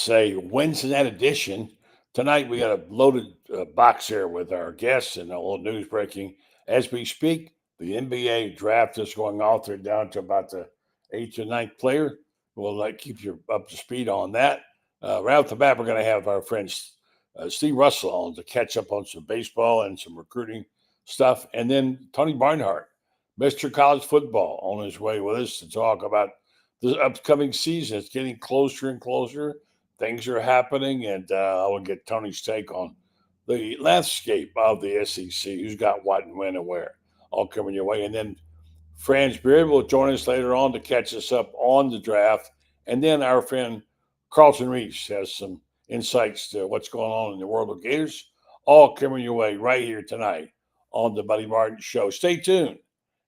It's a Wednesday night edition. Tonight we got a loaded box here with our guests and a little news breaking. As we speak, the NBA draft is going off. They're down to about the 8th or ninth player. We'll keep you up to speed on that. Right off the bat, we're going to have our friend Steve Russell on to catch up on some baseball and some recruiting stuff. And then Tony Barnhart, Mr. College Football, on his way with us to talk about the upcoming season. It's getting closer and closer. Things are happening, and I will get Tony's take on the landscape of the SEC, who's got what and when and where, all coming your way. And then Franz Beard will join us later on to catch us up on the draft. And then our friend Carlton Reese has some insights to what's going on in the world of Gators, all coming your way right here tonight on the Buddy Martin Show. Stay tuned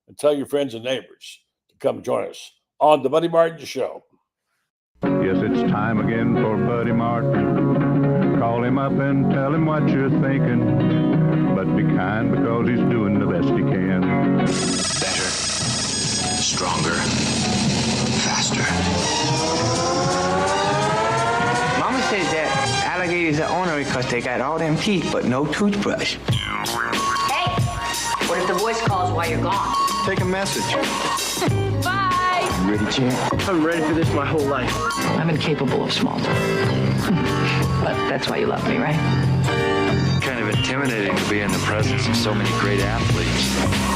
and tell your friends and neighbors to come join us on the Buddy Martin Show. Yes, it's time again for Buddy Martin. Call him up and tell him what you're thinking. But be kind because he's doing the best he can. Better, stronger, faster. Mama says that alligators are ornery because they got all them teeth but no toothbrush. Hey, what if the voice calls while you're gone? Take a message. Bye. You ready, champ? I'm ready for this my whole life. I'm incapable of small talk. But that's why you love me, right? Kind of intimidating to be in the presence of so many great athletes.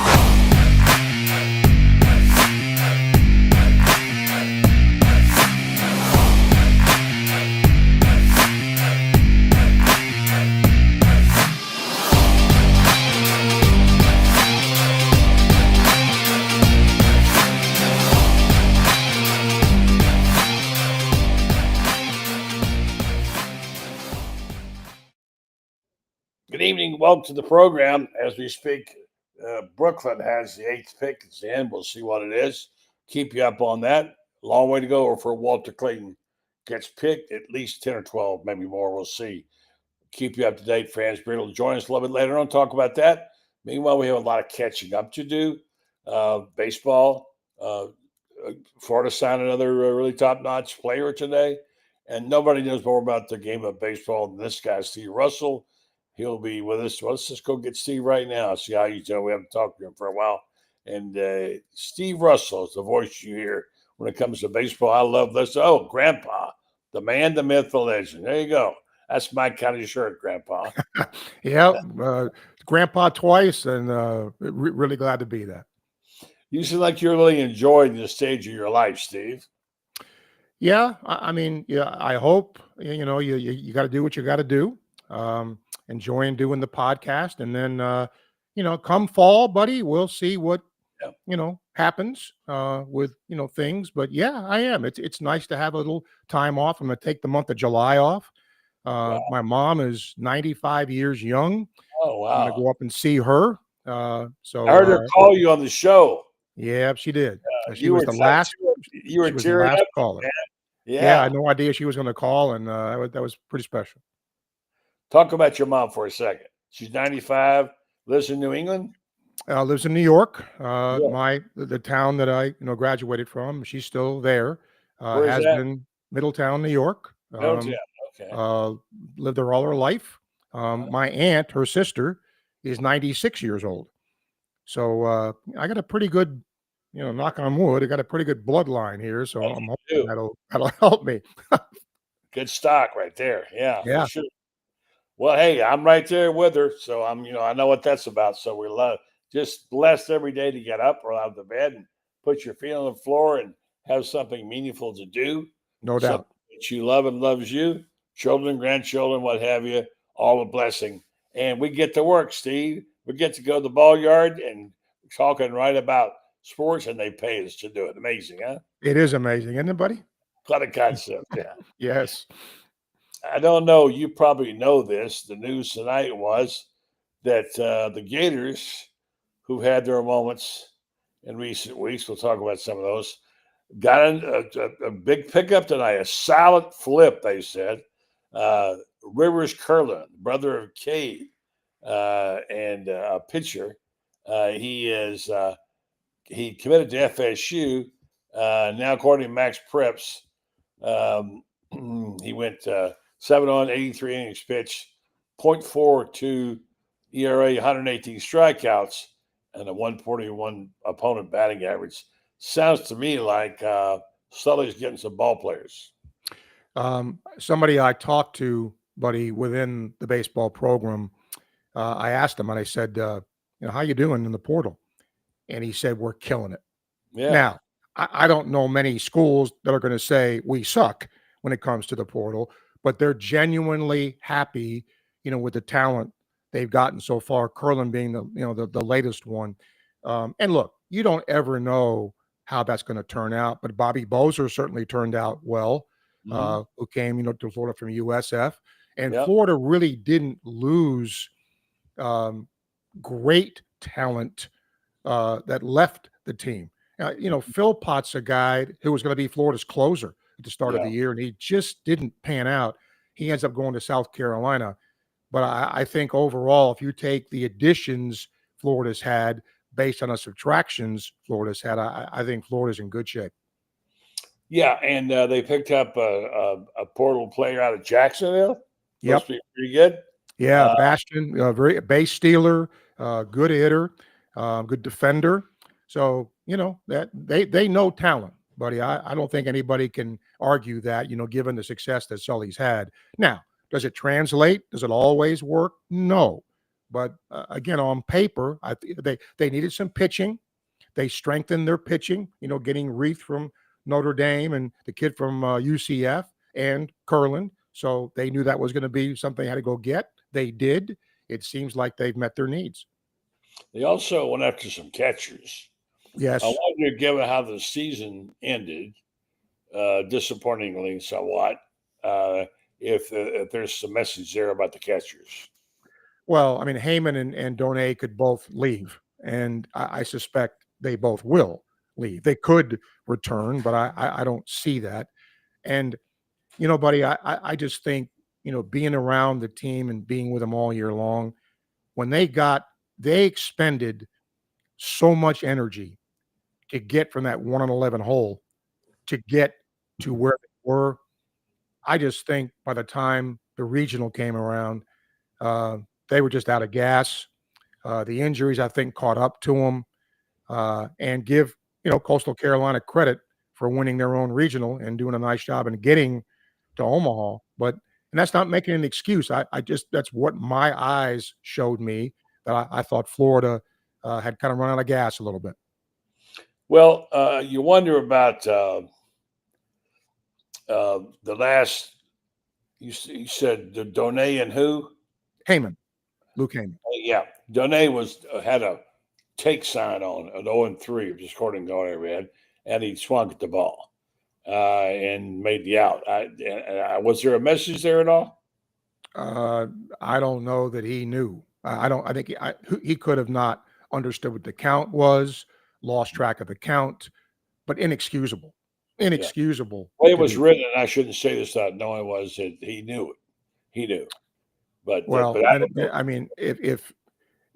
Good evening. Welcome to the program. As we speak, Brooklyn has the 8th pick. It's the end. We'll see what it is. Keep you up on that. Long way to go for Walter Clayton gets picked. At least 10 or 12, maybe more. We'll see. Keep you up to date. Franz Beard will join us a little bit later on. Talk about that. Meanwhile, we have a lot of catching up to do. Baseball. Florida signed another really top-notch player today. And nobody knows more about the game of baseball than this guy, Steve Russell. He'll be with us. Well, let's just go get Steve right now. See how he's doing. We haven't talked to him for a while. And Steve Russell is the voice you hear when it comes to baseball. I love this. Oh, Grandpa, the man, the myth, the legend. There you go. That's my kind of shirt, Grandpa. Yeah, Grandpa twice, and really glad to be that. You seem like you're really enjoying this stage of your life, Steve. Yeah, I mean, yeah. I hope you got to do what you got to do. Enjoying doing the podcast, and then come fall, buddy, we'll see what happens with things. But yeah, I am. It's nice to have a little time off. I'm gonna take the month of July off. Wow. My mom is 95 years young. Oh wow! I'm gonna go up and see her. So I heard her call you on the show. Yeah, she did. She you was were the last. You were She was the tearing last up, caller. man. Yeah, I had no idea she was going to call, and that was pretty special. Talk about your mom for a second. She's 95, lives in New England. Lives in New York, the town that I graduated from. She's still there. Where is Has that? been Middletown, New York. Middletown. Okay. Lived there all her life. My aunt, her sister, is 96 years old. So I got a pretty good, knock on wood, I got a pretty good bloodline here. So I'm hoping that'll help me. Good stock right there. Yeah. Yeah. For sure. Well, hey, I'm right there with her. So I'm, I know what that's about. So we're just blessed every day to get up or out of the bed and put your feet on the floor and have something meaningful to do. No doubt. That you love and loves you, children, grandchildren, what have you, all a blessing. And we get to work, Steve. We get to go to the ball yard and talking right about sports, and they pay us to do it. Amazing, huh? It is amazing, isn't it, buddy? What a concept, yeah. Yes. I don't know. You probably know this. The news tonight was that the Gators, who had their moments in recent weeks, we'll talk about some of those, got a big pickup tonight, a solid flip, they said. Rivers Curlin, brother of Cade, and a pitcher. He committed to FSU. Now, according to Max Preps, He went 7 on 83 innings pitched, .42 ERA, 118 strikeouts, and a 141 opponent batting average. Sounds to me like Sully's getting some ball players. Somebody I talked to, buddy, within the baseball program, I asked him and I said, how you doing in the portal? And he said, we're killing it. Yeah. Now, I don't know many schools that are going to say we suck when it comes to the portal, but they're genuinely happy, with the talent they've gotten so far, Carlton being the latest one. And look, you don't ever know how that's going to turn out, but Bobby Bozer certainly turned out well, who came, to Florida from USF. And Florida really didn't lose great talent that left the team. Phil Potts, a guy who was going to be Florida's closer at the start of the year, and he just didn't pan out. He ends up going to South Carolina. But I think overall, if you take the additions Florida's had based on the subtractions Florida's had, I think Florida's in good shape. Yeah, and they picked up a portal player out of Jacksonville. Yep. Must be pretty good. Yeah, Bastion, very base stealer, good hitter, good defender. So, that they know talent, buddy. I don't think anybody can argue that, given the success that Sully's had. Now, does it translate? Does it always work? No. But again, on paper, they needed some pitching. They strengthened their pitching, getting Reese from Notre Dame and the kid from UCF and Carlton. So they knew that was going to be something they had to go get. They did. It seems like they've met their needs. They also went after some catchers. Yes. I wonder, given how the season ended, disappointingly somewhat, if there's some message there about the catchers. Well, I mean, Heyman and Donay could both leave, and I suspect they both will leave. They could return, but I don't see that. And, buddy, I just think, being around the team and being with them all year long, when they expended so much energy to get from that 1-11 hole to get to where they were. I just think by the time the regional came around, they were just out of gas. The injuries, I think, caught up to them. And give, Coastal Carolina credit for winning their own regional and doing a nice job and getting to Omaha. And that's not making an excuse. That's what my eyes showed me, that I thought Florida had kind of run out of gas a little bit. Well, you wonder about the last. You said the Donay and who? Heyman, Luke Heyman. Yeah, Donay had a take sign on an 0-3, just according to what I read, and he swung at the ball and made the out. Was there a message there at all? I don't know that he knew. I think he could have not understood what the count was, lost track of the count, but inexcusable. Inexcusable. Yeah. Well, it was written, and I shouldn't say this without knowing, was that he knew it. He knew. But I mean, if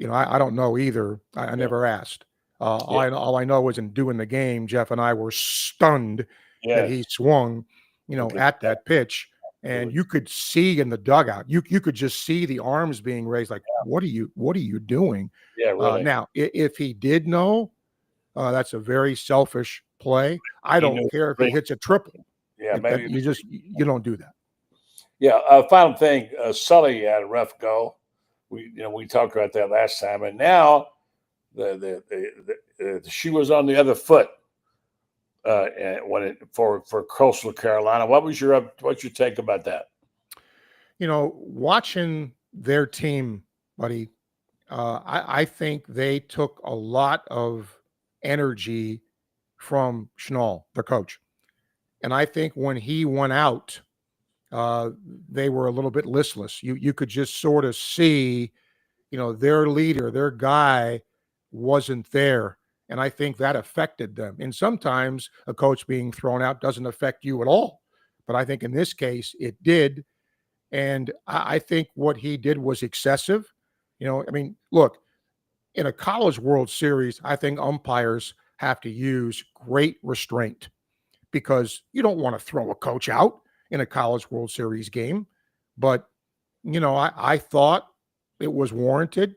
I don't know either. I never asked. All I know was in doing the game, Jeff and I were stunned that he swung, at that pitch. And you could see in the dugout, you could just see the arms being raised, like, what are you doing? Yeah, really. Now, if he did know, that's a very selfish play. I don't care if he hits a triple. Yeah, maybe you don't do that. Yeah. Final thing, Sully had a rough go. We talked about that last time, and now the shoe was on the other foot for Coastal Carolina. What's your take about that? Watching their team, buddy, I think they took a lot of energy from Schnall, the coach, and I think when he went out, they were a little bit listless. You could just sort of see, their leader, their guy wasn't there. And I think that affected them. And sometimes a coach being thrown out doesn't affect you at all. But I think in this case, it did. And I think what he did was excessive. Look, in a College World Series, I think umpires have to use great restraint, because you don't want to throw a coach out. in a College World Series game. But, I thought it was warranted.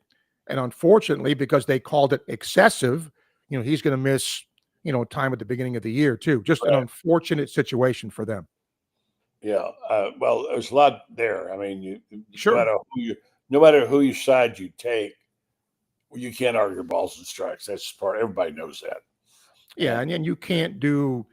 And unfortunately, because they called it excessive, he's going to miss, time at the beginning of the year too. Just an unfortunate situation for them. Yeah. Well, there's a lot there. I mean, Sure. no matter who you side you take, you can't argue balls and strikes. That's part. Everybody knows that. Yeah, and you can't do,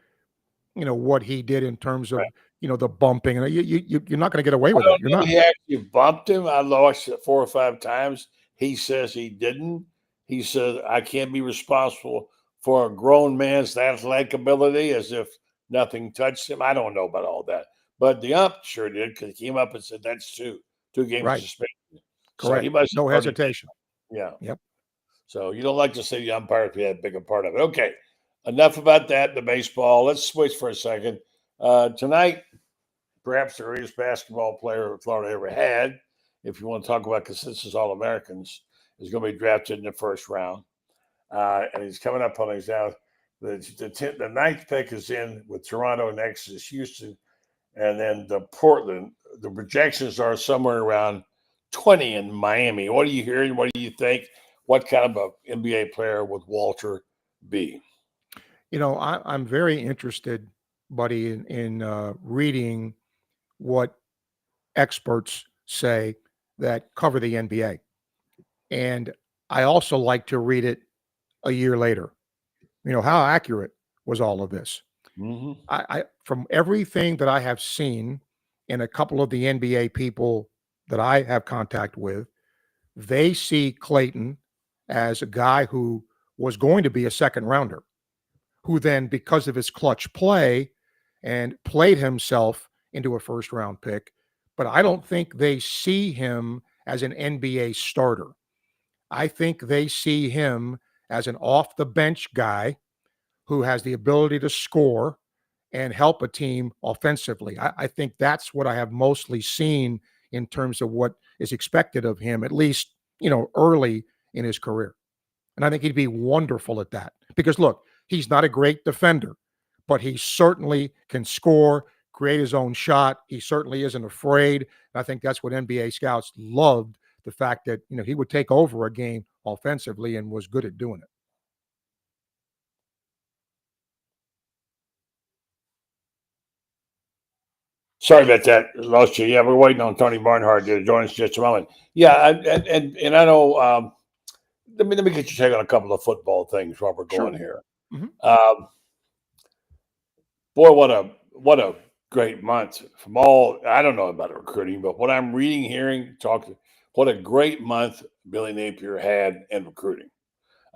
what he did in terms of, the bumping, and you're not going to get away with it. You're not. He actually bumped him. I watched it 4 or 5 times. He says he didn't. He said, I can't be responsible for a grown man's athletic ability, as if nothing touched him. I don't know about all that. But the ump sure did, because he came up and said, that's 2 games Right. suspension. Correct. So he must No hesitation. Yeah. Yep. So you don't like to see the umpire be a bigger part of it. Okay. Enough about that, the baseball. Let's switch for a second. Tonight, perhaps the greatest basketball player Florida ever had, if you want to talk about, because this is All-Americans, is going to be drafted in the first round. And he's coming up on his now. The ninth pick is in with Toronto, next is Houston, and then the Portland. The projections are somewhere around 20 in Miami. What are you hearing? What do you think? What kind of an NBA player would Walter be? I'm very interested, buddy, in reading what experts say that cover the NBA. And I also like to read it a year later. How accurate was all of this? Mm-hmm. I from everything that I have seen and a couple of the NBA people that I have contact with, they see Clayton as a guy who was going to be a second rounder, who then, because of his clutch play and played himself into a first round pick. But I don't think they see him as an NBA starter. I think they see him as an off the bench guy who has the ability to score and help a team offensively. I think that's what I have mostly seen in terms of what is expected of him, at least, early in his career. And I think he'd be wonderful at that because, look, he's not a great defender, but he certainly can score, create his own shot. He certainly isn't afraid. And I think that's what NBA scouts loved, the fact that, he would take over a game offensively and was good at doing it. Sorry about that. Lost you. Yeah, we're waiting on Tony Barnhart to join us just a moment. Yeah, and I know. Let me get your take on a couple of football things while we're going here. Mm-hmm. Boy, what a great month from all. I don't know about recruiting, but what I'm reading, hearing, talking, what a great month Billy Napier had in recruiting.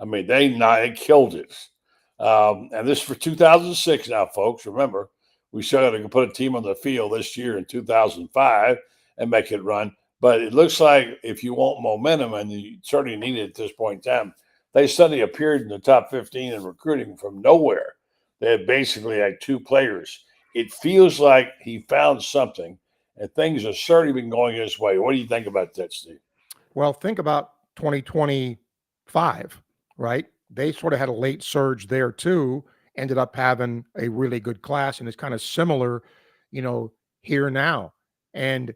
I mean, they killed it. And this is for 2006 now, folks. Remember, we still got to put a team on the field this year in 2005 and make it run. But it looks like if you want momentum, and you certainly need it at this point in time, they suddenly appeared in the top 15 in recruiting from nowhere. They had basically had 2 players. It feels like he found something, and things have certainly been going his way. What do you think about that, Steve? Well, think about 2025, right? They sort of had a late surge there too, ended up having a really good class, and it's kind of similar, here now. And,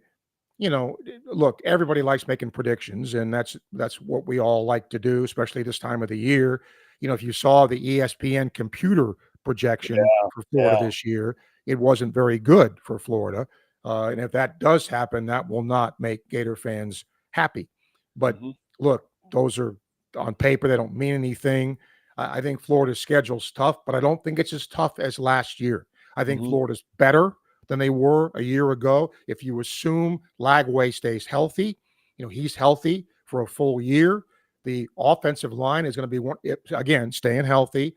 look, everybody likes making predictions, and that's what we all like to do, especially this time of the year. If you saw the ESPN computer projection for Florida this year, it wasn't very good for Florida. And if that does happen, that will not make Gator fans happy. But look, those are on paper. They don't mean anything. I think Florida's schedule's tough, but I don't think it's as tough as last year. I think Florida's better than they were a year ago. If you assume Lagway stays healthy, he's healthy for a full year. The offensive line is going to be, again, staying healthy.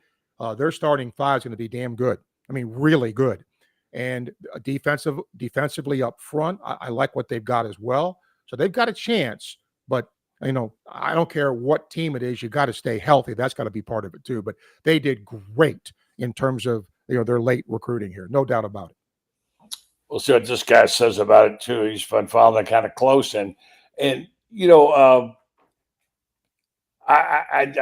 Their starting 5 is going to be damn good. I mean, really good. And defensively up front, I like what they've got as well. So they've got a chance, but I don't care what team it is, you got to stay healthy. That's got to be part of it too. But they did great in terms of their late recruiting here, no doubt about it. We'll see what this guy says about it too. He's been following that kind of close, and I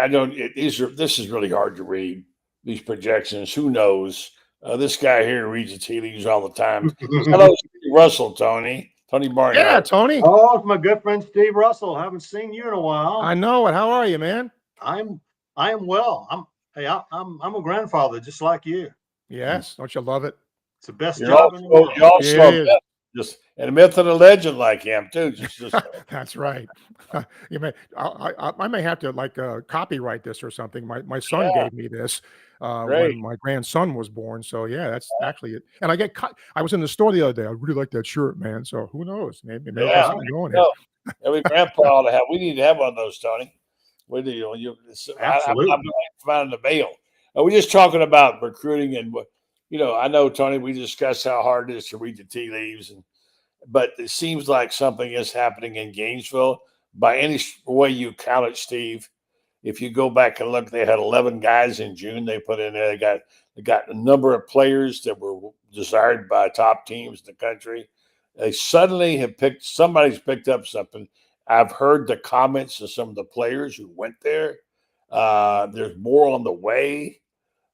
don't. This is really hard to read, these projections. Who knows? This guy here reads the tea leaves all the time. Hello, Steve Russell, Tony Barnhart. Yeah, Tony. Oh, it's my good friend Steve Russell. Haven't seen you in a while. I know it. How are you, man? I am well. I'm a grandfather just like you. Yes. Don't you love it? It's the best You're job in the world. you're also Yeah, it is. just and a myth and a legend like him too. Just That's right. You may, I may have to like copyright this or something. My son Yeah. gave me this Great. when my grandson was born. So yeah, that's actually it. And I get cut. I was in the store the other day. I really like that shirt, man. So who knows? Maybe Yeah, there's something going here. no. Every grandpa ought to have. We need to have one of those, Tony. We do. Absolutely. I'm finding the mail. We're just talking about recruiting and what I know, Tony. We discussed how hard it is to read the tea leaves, but it seems like something is happening in Gainesville. By any way you count it, Steve, if you go back and look, they had 11 guys in June. They put in there. They got a number of players that were desired by top teams in the country. They suddenly have somebody's picked up something. I've heard the comments of some of the players who went there. There's more on the way.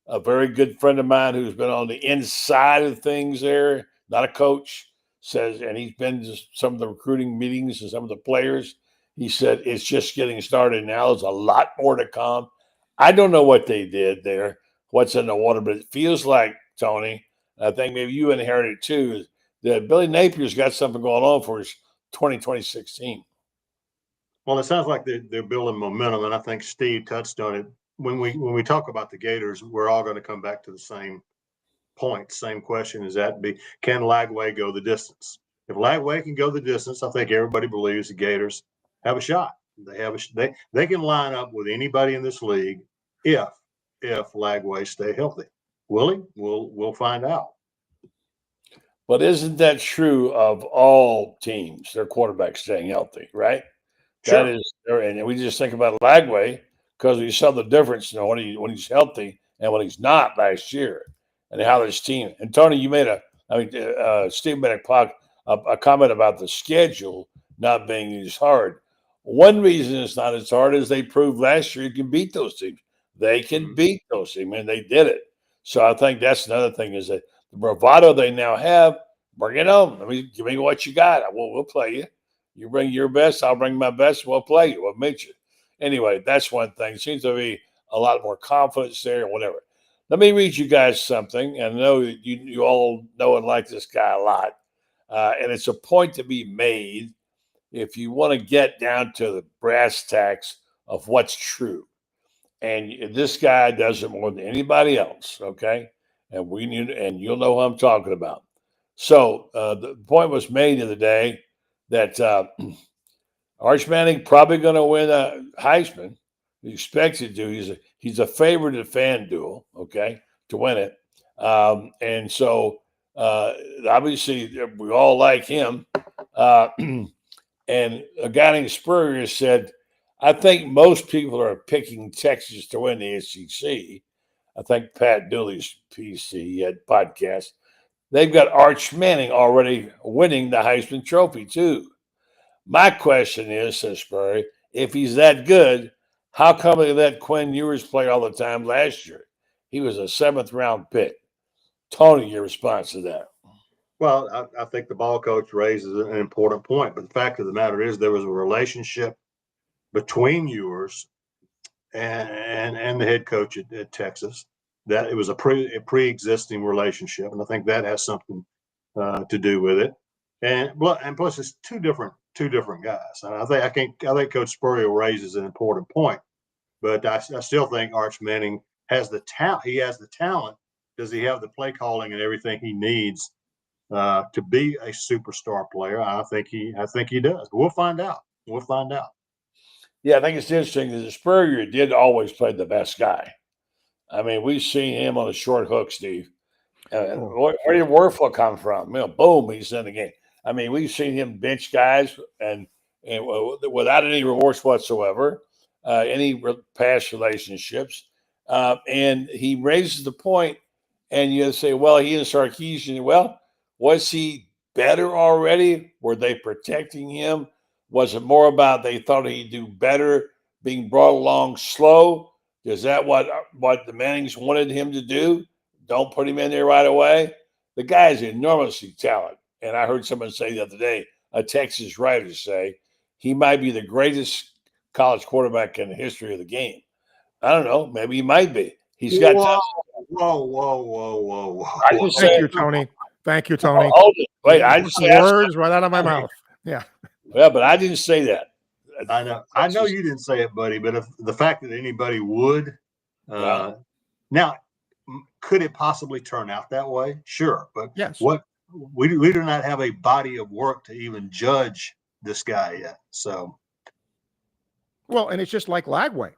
A very good friend of mine who's been on the inside of things there, not a coach, says, and he's been to some of the recruiting meetings and some of the players. He said it's just getting started now. There's a lot more to come. I don't know what they did there, what's in the water, but it feels like, Tony, I think maybe you inherited it too, that Billy Napier's got something going on for his 2016. Well, it sounds like they're building momentum, and I think Steve touched on it. When we talk about the Gators, we're all going to come back to the same point, same question: is that can Lagway go the distance? If Lagway can go the distance, I think everybody believes the Gators have a shot. They can line up with anybody in this league if Lagway stay healthy. Will he? We'll find out. But isn't that true of all teams? Their quarterbacks staying healthy, right? Sure. That is, and we just think about Lagway because we saw the difference, when he's healthy and when he's not last year, and how this team. And Tony, you made Steve made a comment about the schedule not being as hard. One reason it's not as hard is they proved last year you can beat those teams. They can beat those teams, and they did it. So I think that's another thing is that the bravado they now have, bring it on. Give me what you got. We'll play you. You bring your best, I'll bring my best. We'll play you. We'll meet you. Anyway, that's one thing. Seems to be a lot more confidence there, or whatever. Let me read you guys something. And I know you all know and like this guy a lot. And it's a point to be made if you want to get down to the brass tacks of what's true. And this guy does it more than anybody else, okay? And you'll know who I'm talking about. So the point was made the other day that Arch Manning probably going to win a Heisman. He expected to. He's a favorite at FanDuel, okay, to win it. And so obviously we all like him. And a guy named Spurrier said, I think most people are picking Texas to win the SEC. I think Pat Dooley's PC podcast. They've got Arch Manning already winning the Heisman Trophy too. My question is, says Spurrier, if he's that good, how come they let Quinn Ewers play all the time last year? He was a 7th round pick. Tony, your response to that? Well, I think the ball coach raises an important point, but the fact of the matter is there was a relationship between Ewers and the head coach at Texas, that it was a pre-existing relationship, and I think that has something to do with it. And plus, it's two different guys. And I think Coach Spurrier raises an important point, but I still think Arch Manning has the talent. He has the talent. Does he have the play calling and everything he needs to be a superstar player? I think he does. We'll find out. Yeah, I think it's interesting that Spurrier did always play the best guy. I mean, we've seen him on a short hook, Steve. Where did Werfel come from? Boom, he's in the game. I mean, we've seen him bench guys and without any remorse whatsoever, any past relationships. And he raises the point, and you say, well, he and Sarkisian, well, was he better already? Were they protecting him? Was it more about they thought he'd do better being brought along slow? Is that what the Mannings wanted him to do? don't put him in there right away. The guy is enormously talented. And I heard someone say the other day, a Texas writer say, he might be the greatest college quarterback in the history of the game. I don't know. Maybe he might be. He's got whoa. I didn't Thank say you, Tony. Thank you, Tony. Hold it. Wait, I didn't Took say the words right out of my mouth. Yeah. Well, but I didn't say that. I know you didn't say it, buddy, but if the fact that anybody would, now, could it possibly turn out that way? Sure, but yes, we do not have a body of work to even judge this guy yet. So, well, and it's just like Lagway,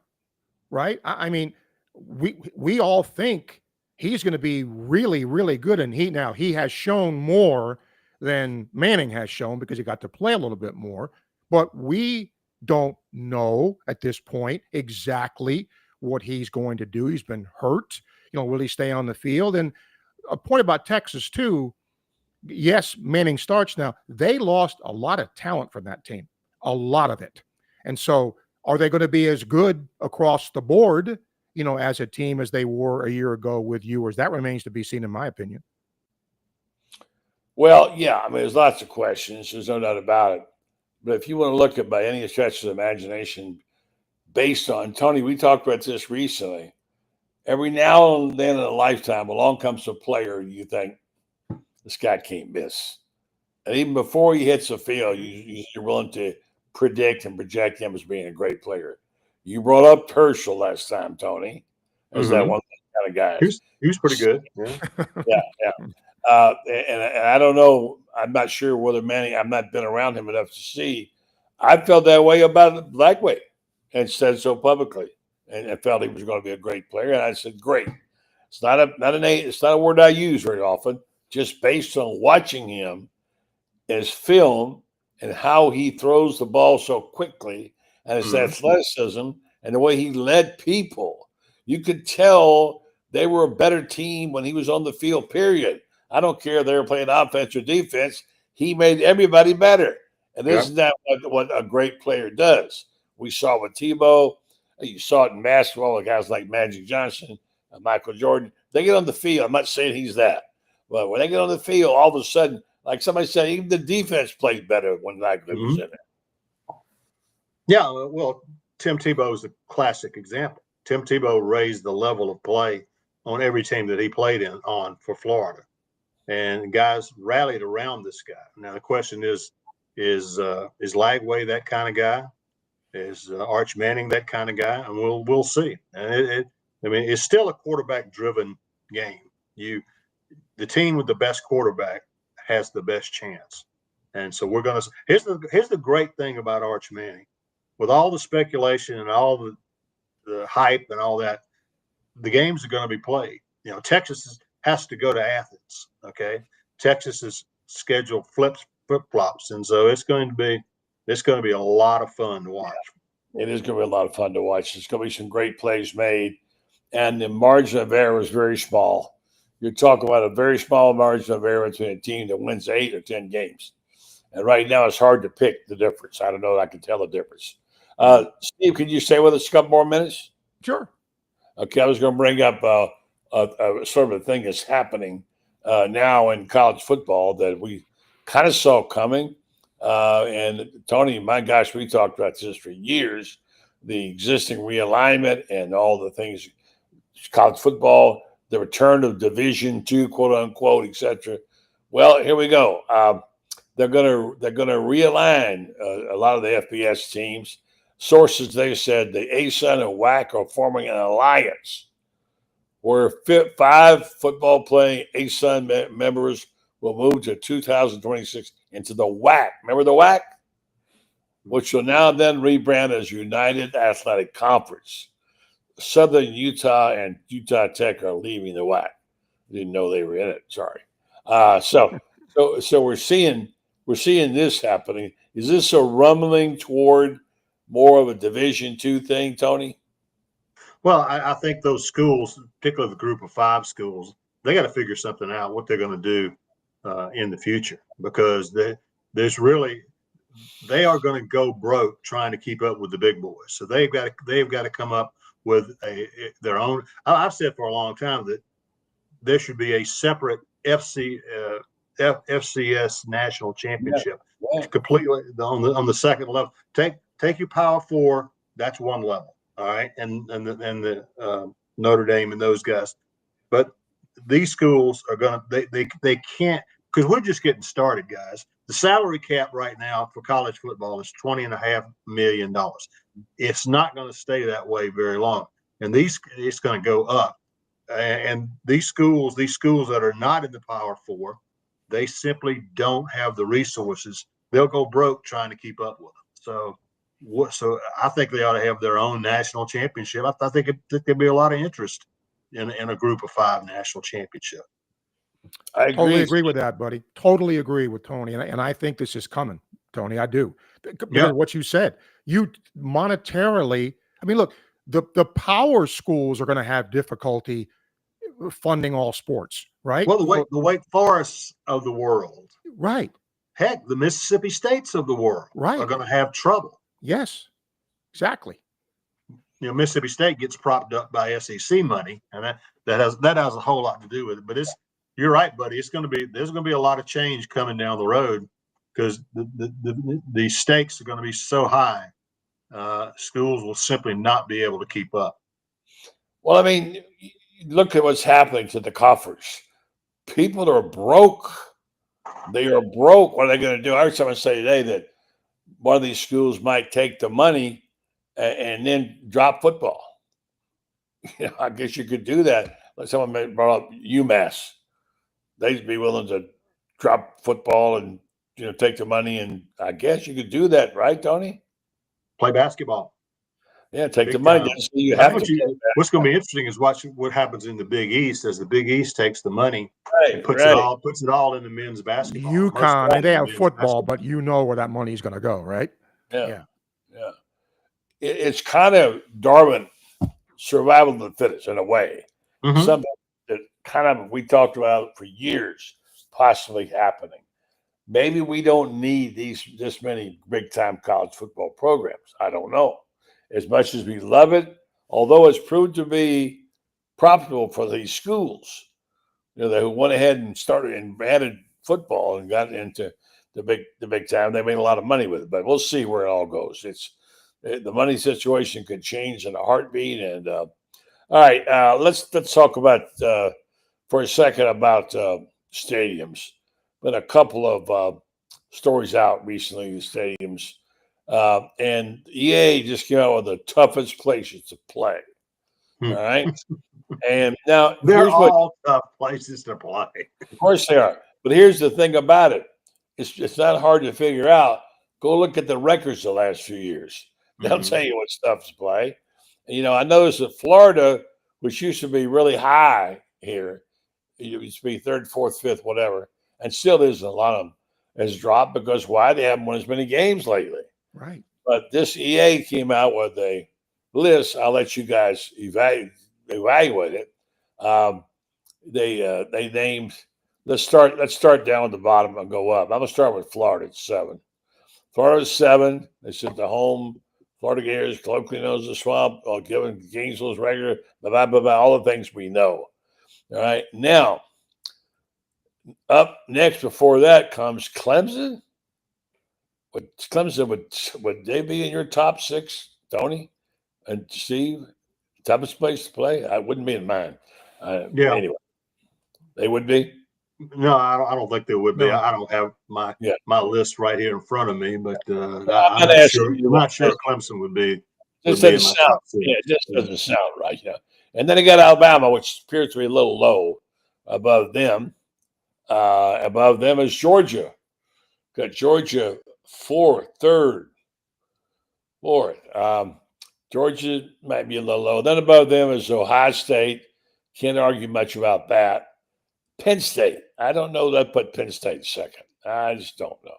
right? I mean, we all think he's going to be really, really good, and he has shown more than Manning has shown because he got to play a little bit more, but we don't know at this point exactly what he's going to do. He's been hurt. Will he stay on the field? And a point about Texas too. Yes, Manning starts now. They lost a lot of talent from that team, a lot of it. And so are they going to be as good across the board, as a team as they were a year ago with Ewers? That remains to be seen, in my opinion. Well, yeah, I mean, there's lots of questions. There's no doubt about it. But if you want to look at by any stretch of the imagination, based on Tony, we talked about this recently. Every now and then in a lifetime, along comes a player you think this guy can't miss, and even before he hits the field, you're willing to predict and project him as being a great player. You brought up Herschel last time, Tony, as that one kind of guy. He was pretty good. Yeah. And I don't know. I'm not sure whether Manning. I've not been around him enough to see. I felt that way about Lagway and said so publicly, and I felt he was going to be a great player. And I said, "Great." It's not a word I use very often. Just based on watching him as film and how he throws the ball so quickly and his athleticism and the way he led people, you could tell they were a better team when he was on the field, period. I don't care if they were playing offense or defense. He made everybody better. And isn't that what a great player does? We saw with Tebow. You saw it in basketball with guys like Magic Johnson, Michael Jordan. They get on the field. I'm not saying he's that. But when they get on the field, all of a sudden, like somebody said, even the defense played better when Lagway was in there. Yeah, well, Tim Tebow is a classic example. Tim Tebow raised the level of play on every team that he played on for Florida. And guys rallied around this guy. Now the question is Lagway that kind of guy? Is Arch Manning that kind of guy? And we'll see. And it's still a quarterback-driven game. The team with the best quarterback has the best chance. And so we're going to. Here's the great thing about Arch Manning, with all the speculation and all the hype and all that, the games are going to be played. Texas has to go to Athens. Okay, Texas's schedule flip-flops, and so it's going to be a lot of fun to watch. It is going to be a lot of fun to watch. There's going to be some great plays made, and the margin of error is very small. You're talking about a very small margin of error between a team that wins 8 or 10 games, and right now it's hard to pick the difference. I don't know that I can tell the difference. Steve, can you stay with us a couple more minutes? Sure. Okay, I was going to bring up sort of a thing that's happening now in college football that we kind of saw coming. And Tony, my gosh, we talked about this for years, the existing realignment and all the things, college football, the return of Division II, quote unquote, etc. Well, here we go. They're gonna realign a lot of the FBS teams. Sources, they said the ASUN and WAC are forming an alliance where 5 football playing ASUN members will move to 2026 into the WAC. Remember the WAC? Which will now then rebrand as United Athletic Conference. Southern Utah and Utah Tech are leaving the WAC. Didn't know they were in it. Sorry. So we're seeing this happening. Is this a rumbling toward more of a Division II thing, Tony? Well, I think those schools, particularly the group of 5 schools, they got to figure something out what they're going to do in the future, because they are going to go broke trying to keep up with the big boys. So they've got to come up with their own. I've said for a long time that there should be a separate FCS national championship. Yeah. Completely on the second level. Take your Power 4. That's one level. All right, and the Notre Dame and those guys, but these schools are gonna they can't, because we're just getting started, guys. The salary cap right now for college football is $20.5 million. It's not going to stay that way very long, and it's going to go up. And these schools that are not in the Power 4, they simply don't have the resources. They'll go broke trying to keep up with them. So I think they ought to have their own national championship. I think there'd be a lot of interest in a group of 5 national championship. I Totally agree with that, buddy. Totally agree with Tony. And I think this is coming, Tony. I do. Because of what you said. You monetarily, I mean, look, the power schools are going to have difficulty funding all sports, right? Well, the Wake Forests of the world. Right. Heck, the Mississippi States of the world are going to have trouble. Yes, exactly. You know, Mississippi State gets propped up by SEC money, and that has a whole lot to do with it. But you're right, buddy. There's going to be a lot of change coming down the road because the stakes are going to be so high. Schools will simply not be able to keep up. Well, I mean, look at what's happening to the coffers. People are broke. They are broke. What are they going to do? I heard someone say today that one of these schools might take the money and then drop football. You know, I guess you could do that. Like someone brought up UMass. They'd be willing to drop football and, you know, take the money. And I guess you could do that, right, Tony? Play basketball. Yeah, take the money. So you have to what's going to be interesting is watching what happens in the Big East as the Big East takes the money and puts it all into men's basketball. UConn, and they have football, but you know where that money is going to go, right? Yeah. It's kind of Darwin, survival of the fittest in a way. Mm-hmm. Something that kind of we talked about for years, possibly happening. Maybe we don't need this many big-time college football programs. I don't know. As much as we love it, although it's proved to be profitable for these schools, you know, they went ahead and started and added football and got into the big time. They made a lot of money with it, but we'll see where it all goes. The money situation could change in a heartbeat. And all right, let's talk about for a second about stadiums. Been a couple of stories out recently in the stadiums. And EA just came out with the toughest places to play. All right. And now they're all tough places to play. Of course they are. But here's the thing about it. It's not hard to figure out. Go look at the records the last few years. They'll tell you what's tough to play. And, you know, I noticed that Florida, which used to be really high here, it used to be 3rd, 4th, 5th, whatever, and still isn't a lot of them, has dropped because why? They haven't won as many games lately. Right. But this EA came out with a list. I'll let you guys evaluate it. They named. Let's start down at the bottom and go up. I'm gonna start with Florida at 7. Florida's 7. They said the home Florida Gators, colloquially known as the Swamp, given Gainesville's regular, blah, blah, blah, all the things we know. All right. Now, up next before that comes Clemson. Would they be in your top 6, Tony and Steve? Toughest place to play? I wouldn't be in mine. Anyway, they would be. No, I don't think they would be. I don't have my list right here in front of me, but I'm not sure Clemson would be. This doesn't sound. Yeah, it just doesn't sound right. Yeah, and then they got Alabama, which appears to be a little low above them. Above them is Georgia. Got Georgia 4th, 4th. Georgia might be a little low. Then above them is Ohio State. Can't argue much about that. Penn State. I don't know that I put Penn State 2nd. I just don't know.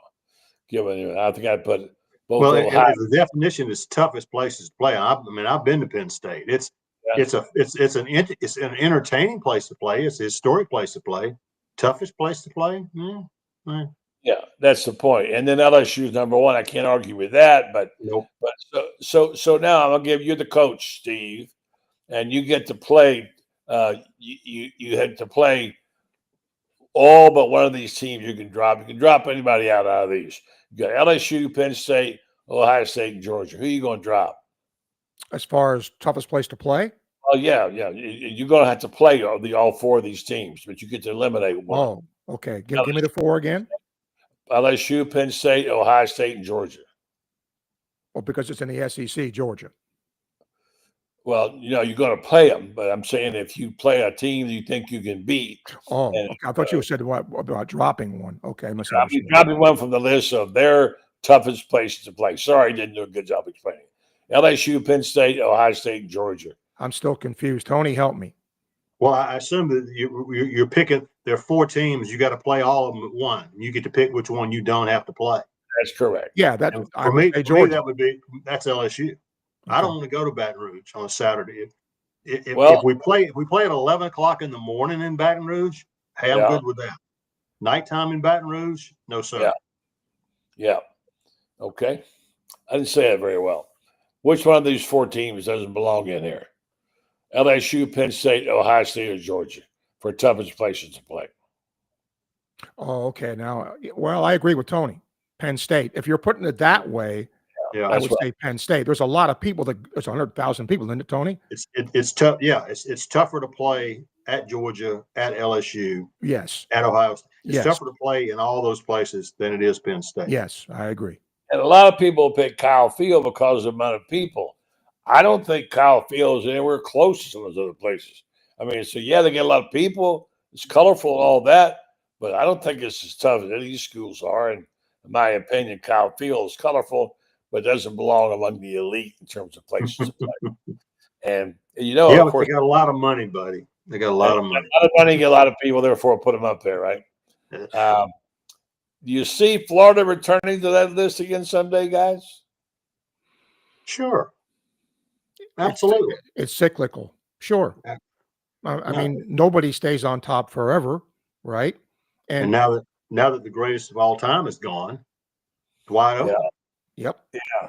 I think I'd put both. Well, the definition is toughest places to play. I mean, I've been to Penn State. It's an entertaining place to play. It's a historic place to play. Toughest place to play. Yeah, that's the point. And then LSU is number 1. I can't argue with that. But nope. But so now I'm gonna give you the coach, Steve, and you get to play you had to play all but one of these teams. You can drop anybody out of these. You got LSU, Penn State, Ohio State, and Georgia. Who are you going to drop? As far as toughest place to play? Oh yeah. You're going to have to play all four of these teams, but you get to eliminate one. Oh, okay. Give me the four again. LSU, Penn State, Ohio State, and Georgia. Well, because it's in the SEC, Georgia. Well, you're going to play them, but I'm saying if you play a team you think you can beat. Oh, okay. I thought you said about dropping one. Okay, dropping one from the list of their toughest places to play. Sorry, didn't do a good job explaining. LSU, Penn State, Ohio State, and Georgia. I'm still confused. Tony, help me. Well, I assume that you're picking. There are four teams. You got to play all of them at one. You get to pick which one you don't have to play. That's correct. Yeah, for me, that's LSU. Okay. I don't want to go to Baton Rouge on a Saturday. If we play at 11 o'clock in the morning in Baton Rouge, hey, I'm good with that. Nighttime in Baton Rouge, no sir. Yeah. Okay. I didn't say it very well. Which one of these four teams doesn't belong in here? LSU, Penn State, Ohio State, or Georgia for toughest places to play. Oh, okay. Now, well, I agree with Tony. Penn State. If you're putting it that way, I would say Penn State. There's a lot of people. There's 100,000 people, isn't it, Tony? It's tough. Yeah, it's tougher to play at Georgia, at LSU, yes, at Ohio State. It's tougher to play in all those places than it is Penn State. Yes, I agree. And a lot of people pick Kyle Field because of the amount of people. I don't think Kyle Field is anywhere close to some of those other places. I mean, so they get a lot of people. It's colorful and all that, but I don't think it's as tough as any of these schools are. And in my opinion, Kyle Field is colorful, but doesn't belong among the elite in terms of places to play. And of course, they got a lot of money, buddy. They got a lot of money. A lot of money, get a lot of people. Therefore, put them up there, right? Do you see Florida returning to that list again someday, guys? Sure. Absolutely. It's cyclical. Sure. I mean, nobody stays on top forever, right? And now that the greatest of all time is gone, it's wide open. Yep. Yeah.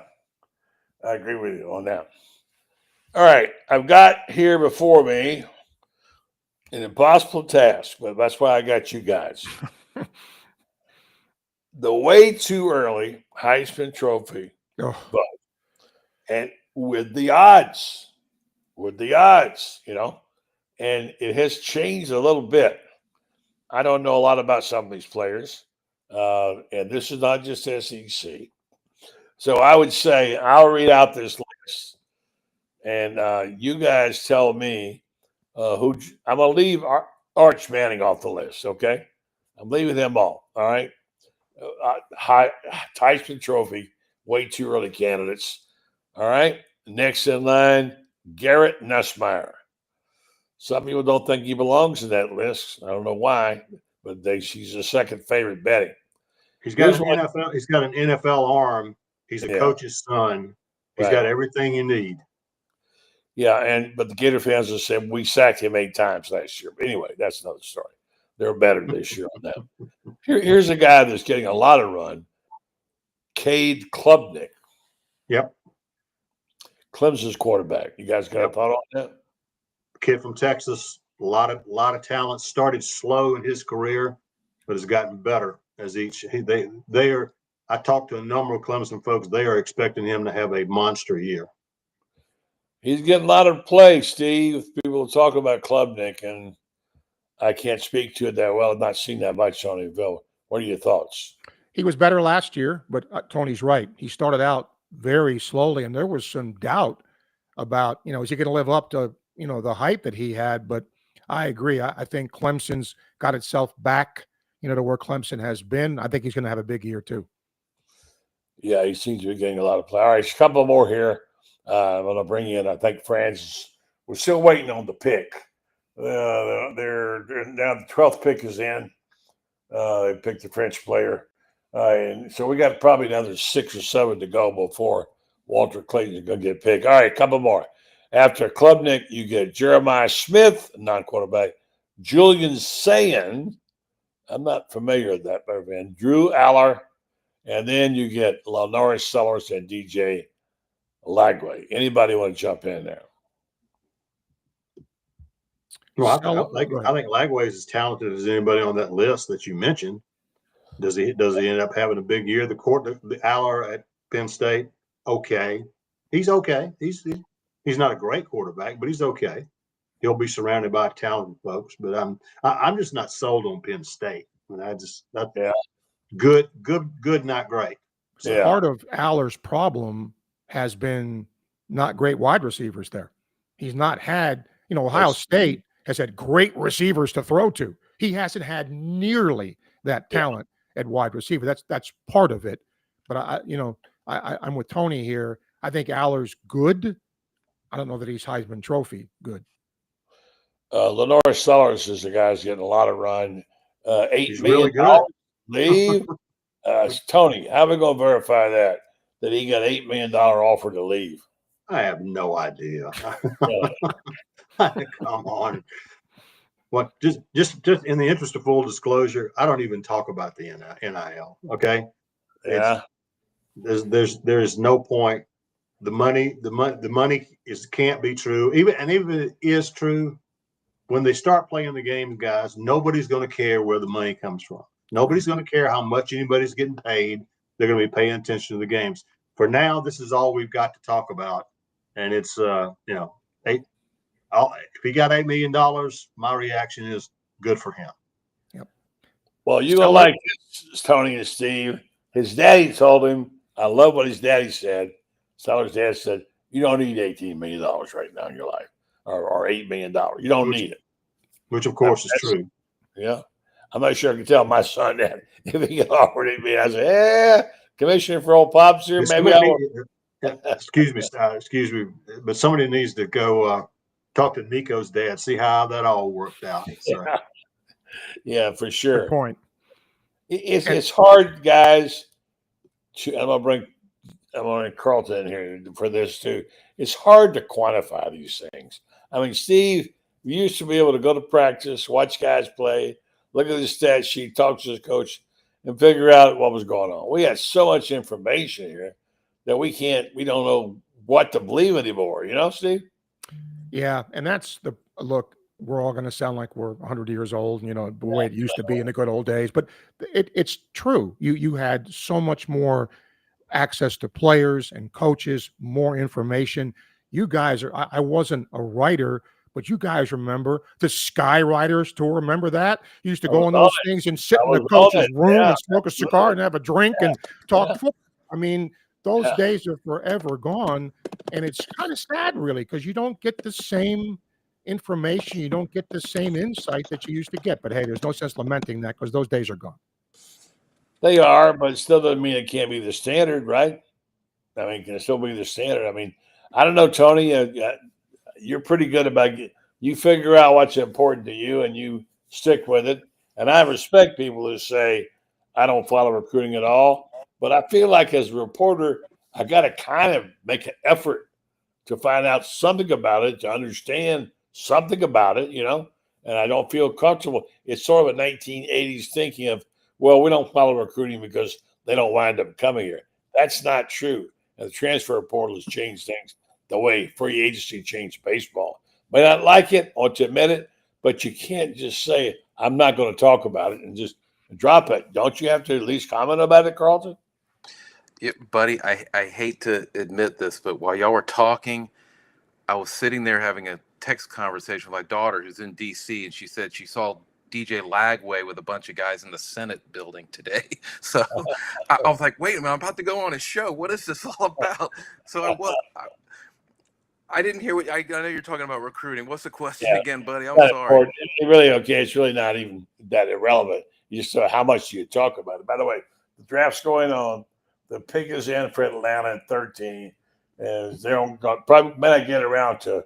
I agree with you on that. All right. I've got here before me an impossible task, but that's why I got you guys. The way too early Heisman Trophy vote. And with the odds, and it has changed a little bit. I don't know a lot about some of these players, and this is not just SEC. So I would say I'll read out this list, and you guys tell me who. I'm going to leave Arch Manning off the list, okay? I'm leaving them all right? Heisman Trophy, way too early candidates, all right? Next in line, Garrett Nussmeier. Some people don't think he belongs in that list. I don't know why, but she's the second favorite betting. He's got an NFL arm. He's a coach's son. He's got everything you need. Yeah, but the Gator fans have said we sacked him 8 times last year. But anyway, that's another story. They're better this year on that. Here's a guy that's getting a lot of run, Cade Klubnik. Yep. Clemson's quarterback. You guys got a thought on that? Kid from Texas, a lot of talent. Started slow in his career, but has gotten better as they are. I talked to a number of Clemson folks. They are expecting him to have a monster year. He's getting a lot of play, Steve. People talk about Klubnik, and I can't speak to it that well. I've not seen that much on him. What are your thoughts? He was better last year, but Tony's right. He started out very slowly, and there was some doubt about, is he going to live up to, the hype that he had? But I agree. I think Clemson's got itself back, to where Clemson has been. I think he's going to have a big year too. Yeah, he seems to be getting a lot of play. All right, a couple more here. I'm going to bring in, I think, Franz. We're still waiting on the pick. They're now the 12th pick is in. They picked the French player. And so we got probably another 6 or 7 to go before Walter Clayton is going to get picked. All right, a couple more. After Klubnik, you get Jeremiah Smith, non-quarterback, Julian Sayin. I'm not familiar with that, man. Drew Aller. And then you get Lanoris Sellers and DJ Lagway. Anybody want to jump in there? Well, I think Lagway is as talented as anybody on that list that you mentioned. Does he end up having a big year? The Aller at Penn State, okay. He's okay. He's not a great quarterback, but he's okay. He'll be surrounded by talented folks. But I'm just not sold on Penn State. Good, not great. So part of Aller's problem has been not great wide receivers there. He's not had, Ohio State has had great receivers to throw to. He hasn't had nearly that talent at wide receiver. That's part of it. But I'm with Tony here. I think Aller's good. I don't know that he's Heisman Trophy good. Lenore Sellers is the guy's getting a lot of run. He's really good. Leave. Tony, how are we going to verify that he got $8 million offer to leave? I have no idea. Come on. What? Just in the interest of full disclosure, I don't even talk about the NIL. Okay. Yeah. There's no point. The money can't be true. Even if it is true, when they start playing the game, guys, nobody's going to care where the money comes from. Nobody's going to care how much anybody's getting paid. They're going to be paying attention to the games. For now, this is all we've got to talk about, and it's if he got $8 million, my reaction is good for him. Yep. Well, you're going to like this, Tony and Steve. His daddy told him, I love what his daddy said. Sellers' dad said, you don't need $18 million right now in your life, or $8 million. You don't need it. Which, of course, is true. Yeah. I'm not sure I can tell my son that if he got offered $8 million, I said, commissioner for old Pops here, maybe I will. Excuse me, but somebody needs to go talk to Nico's dad, see how that all worked out. So. Yeah, for sure. Good point. It's hard, guys. I'm gonna bring Carlton in here for this too. It's hard to quantify these things. I mean, Steve, we used to be able to go to practice, watch guys play, look at the stat sheet, talk to his coach, and figure out what was going on. We had so much information here that we don't know what to believe anymore. Steve? Yeah, and that's look, we're all going to sound like we're 100 years old, the way it used to be in the good old days. But it's true. You had so much more access to players and coaches, more information. You guys I wasn't a writer, but you guys remember the Sky Riders tour. Remember that? You used to go on those things and sit in the coach's room and smoke a cigar and have a drink and talk football. I mean, those days are forever gone. And it's kind of sad, really, because you don't get the same information. You don't get the same insight that you used to get. But hey, there's no sense lamenting that because those days are gone. They are, but it still doesn't mean it can't be the standard, right? I mean, can it still be the standard? I mean, I don't know, Tony. You're pretty good about you figure out what's important to you and you stick with it. And I respect people who say, I don't follow recruiting at all. But I feel like as a reporter, I got to kind of make an effort to find out something about it, to understand something about it, and I don't feel comfortable. It's sort of a 1980s thinking of, well, we don't follow recruiting because they don't wind up coming here. That's not true. And the transfer portal has changed things the way free agency changed baseball. May not like it or to admit it, but you can't just say, I'm not going to talk about it and just drop it. Don't you have to at least comment about it, Carlton? Yeah, buddy, I hate to admit this, but while y'all were talking, I was sitting there having a text conversation with my daughter who's in D.C., and she said she saw DJ Lagway with a bunch of guys in the Senate building today. So I was like, wait a minute, I'm about to go on a show. What is this all about? So I didn't hear what I know you're talking about recruiting. What's the question again, buddy? I'm sorry. It's really okay. It's really not even that irrelevant. You just how much do you talk about it? By the way, the draft's going on. The pick is in for Atlanta at 13. And they probably may not get around to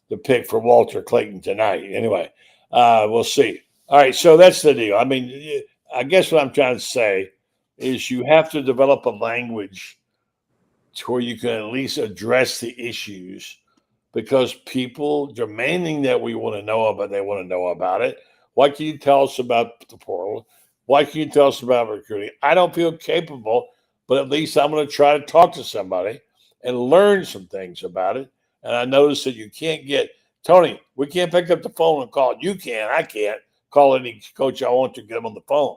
the pick for Walter Clayton tonight. Anyway, we'll see. All right, so that's the deal. I mean, I guess what I'm trying to say is you have to develop a language to where you can at least address the issues because people demanding that we want to know about, they want to know about it. What can you tell us about the portal? What can you tell us about recruiting? I don't feel capable, but at least I'm going to try to talk to somebody and learn some things about it. And I noticed that you can't get Tony, we can't pick up the phone and call. You can. I can't call any coach I want to get him on the phone.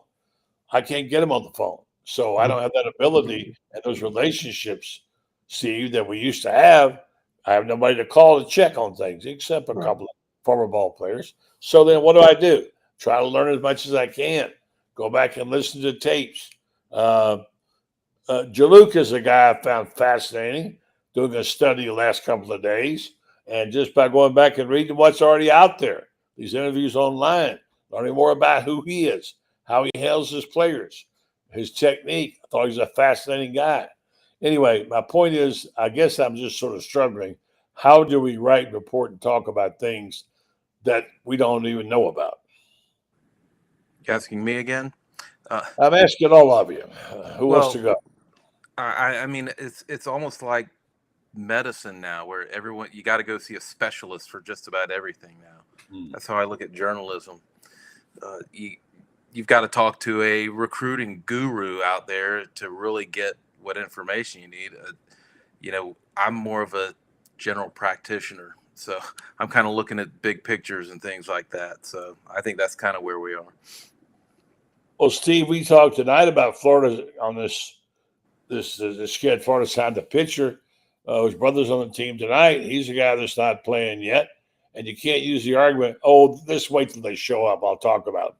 I can't get him on the phone. So I don't have that ability and those relationships, Steve, that we used to have. I have nobody to call to check on things except a couple of former ball players. So then what do? Try to learn as much as I can. Go back and listen to tapes. Jaluk is a guy I found fascinating, doing a study the last couple of days. And just by going back and reading what's already out there, these interviews online, learning more about who he is, how he handles his players, his technique. I thought he was a fascinating guy. Anyway, my point is, I guess I'm just sort of struggling. How do we write, report, and talk about things that we don't even know about? You asking me again? I'm asking all of you. Who wants to go? I mean, it's almost like medicine now, where you got to go see a specialist for just about everything now. That's how I look at journalism. You've got to talk to a recruiting guru out there to really get what information you need. I'm more of a general practitioner, so I'm kind of looking at big pictures and things like that. So I think that's kind of where we are. Well, Steve, we talked tonight about Florida on this kid. Florida signed a pitcher. His brother's on the team tonight. He's a guy that's not playing yet. And you can't use the argument, let's wait till they show up. I'll talk about